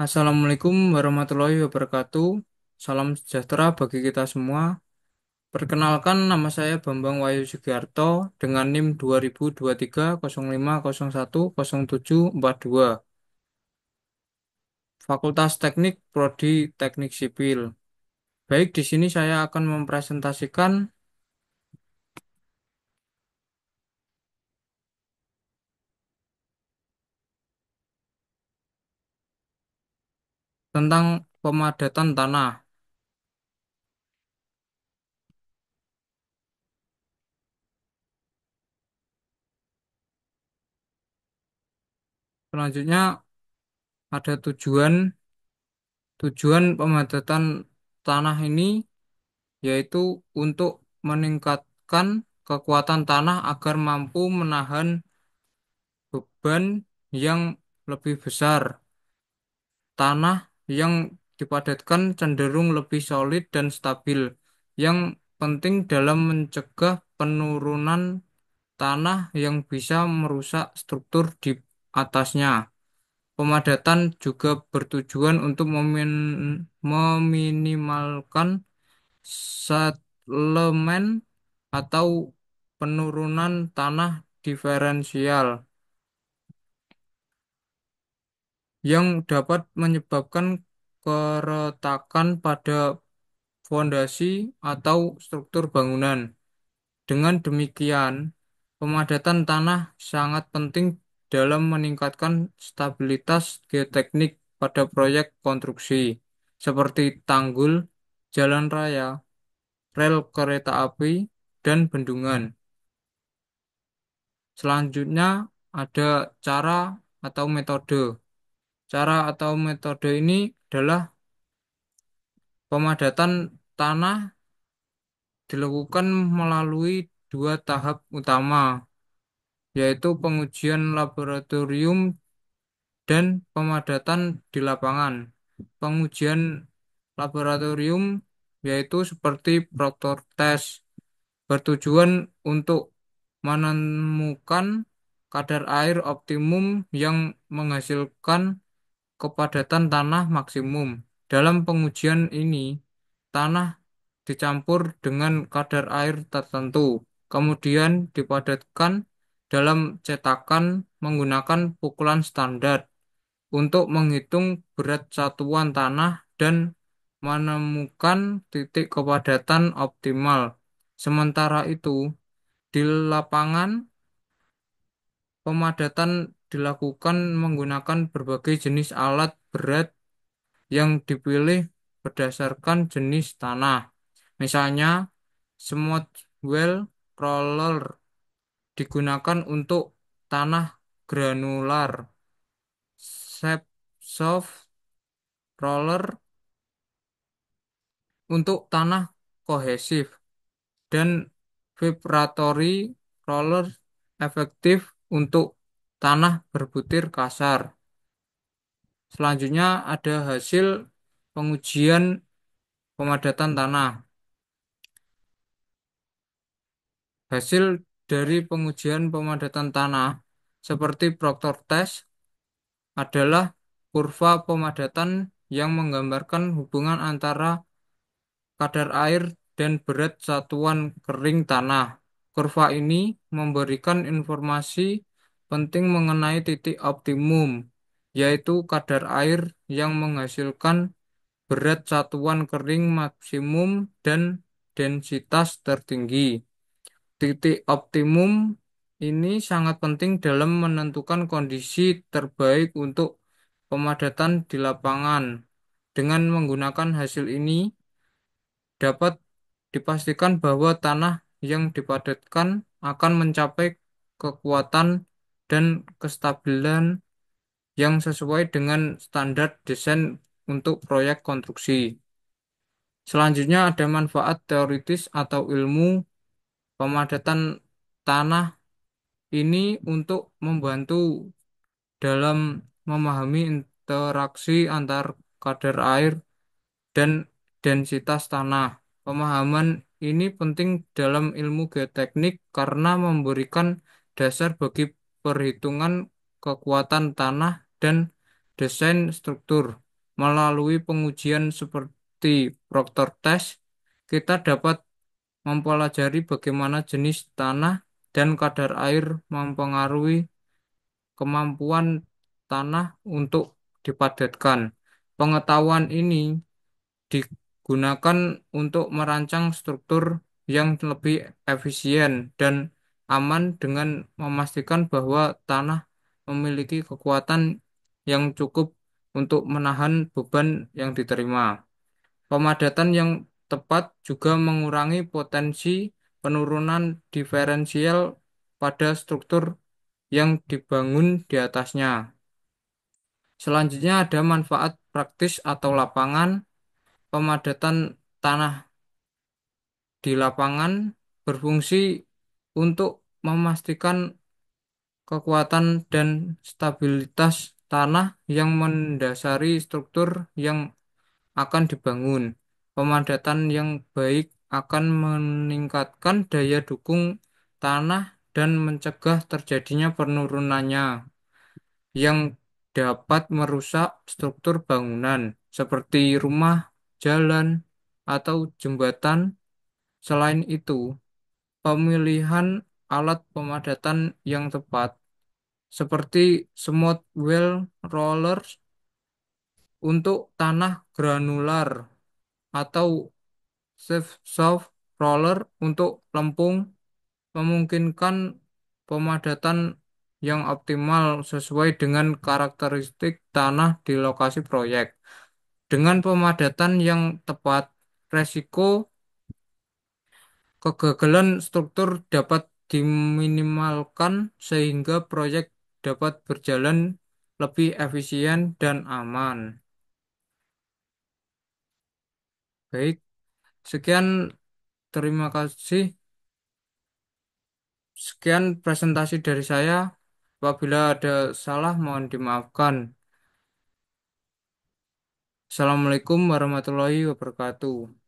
Assalamualaikum warahmatullahi wabarakatuh. Salam sejahtera bagi kita semua. Perkenalkan, nama saya Bambang Wahyu Sugiarto dengan NIM 2023 05010742, Fakultas Teknik Prodi Teknik Sipil. Baik, di sini saya akan mempresentasikan tentang pemadatan tanah. Selanjutnya ada tujuan pemadatan tanah ini yaitu untuk meningkatkan kekuatan tanah agar mampu menahan beban yang lebih besar. Tanah yang dipadatkan cenderung lebih solid dan stabil, yang penting dalam mencegah penurunan tanah yang bisa merusak struktur di atasnya. Pemadatan juga bertujuan untuk meminimalkan settlement atau penurunan tanah diferensial yang dapat menyebabkan keretakan pada fondasi atau struktur bangunan. Dengan demikian, pemadatan tanah sangat penting dalam meningkatkan stabilitas geoteknik pada proyek konstruksi, seperti tanggul, jalan raya, rel kereta api, dan bendungan. Selanjutnya ada cara atau metode. Cara atau metode ini adalah pemadatan tanah dilakukan melalui dua tahap utama, yaitu pengujian laboratorium dan pemadatan di lapangan. Pengujian laboratorium yaitu seperti proctor test bertujuan untuk menemukan kadar air optimum yang menghasilkan kepadatan tanah maksimum. Dalam pengujian ini, tanah dicampur dengan kadar air tertentu, kemudian dipadatkan dalam cetakan menggunakan pukulan standar untuk menghitung berat satuan tanah dan menemukan titik kepadatan optimal. Sementara itu, di lapangan, pemadatan dilakukan menggunakan berbagai jenis alat berat yang dipilih berdasarkan jenis tanah. Misalnya, smooth well roller digunakan untuk tanah granular, shape soft roller untuk tanah kohesif, dan vibratory roller efektif untuk tanah berbutir kasar. Selanjutnya ada hasil pengujian pemadatan tanah. Hasil dari pengujian pemadatan tanah seperti Proctor test adalah kurva pemadatan yang menggambarkan hubungan antara kadar air dan berat satuan kering tanah. Kurva ini memberikan informasi penting mengenai titik optimum, yaitu kadar air yang menghasilkan berat satuan kering maksimum dan densitas tertinggi. Titik optimum ini sangat penting dalam menentukan kondisi terbaik untuk pemadatan di lapangan. Dengan menggunakan hasil ini, dapat dipastikan bahwa tanah yang dipadatkan akan mencapai kekuatan dan kestabilan yang sesuai dengan standar desain untuk proyek konstruksi. Selanjutnya ada manfaat teoritis atau ilmu pemadatan tanah ini untuk membantu dalam memahami interaksi antar kadar air dan densitas tanah. Pemahaman ini penting dalam ilmu geoteknik karena memberikan dasar bagi perhitungan kekuatan tanah dan desain struktur. Melalui pengujian seperti Proctor Test, kita dapat mempelajari bagaimana jenis tanah dan kadar air mempengaruhi kemampuan tanah untuk dipadatkan. Pengetahuan ini digunakan untuk merancang struktur yang lebih efisien dan aman dengan memastikan bahwa tanah memiliki kekuatan yang cukup untuk menahan beban yang diterima. Pemadatan yang tepat juga mengurangi potensi penurunan diferensial pada struktur yang dibangun di atasnya. Selanjutnya ada manfaat praktis atau lapangan. Pemadatan tanah di lapangan berfungsi untuk memastikan kekuatan dan stabilitas tanah yang mendasari struktur yang akan dibangun. Pemadatan yang baik akan meningkatkan daya dukung tanah dan mencegah terjadinya penurunannya yang dapat merusak struktur bangunan seperti rumah, jalan, atau jembatan. Selain itu, pemilihan alat pemadatan yang tepat seperti smooth wheel rollers untuk tanah granular atau soft roller untuk lempung memungkinkan pemadatan yang optimal sesuai dengan karakteristik tanah di lokasi proyek. Dengan pemadatan yang tepat, resiko kegagalan struktur dapat diminimalkan sehingga proyek dapat berjalan lebih efisien dan aman. Baik, sekian terima kasih. Sekian presentasi dari saya. Apabila ada salah, mohon dimaafkan. Assalamualaikum warahmatullahi wabarakatuh.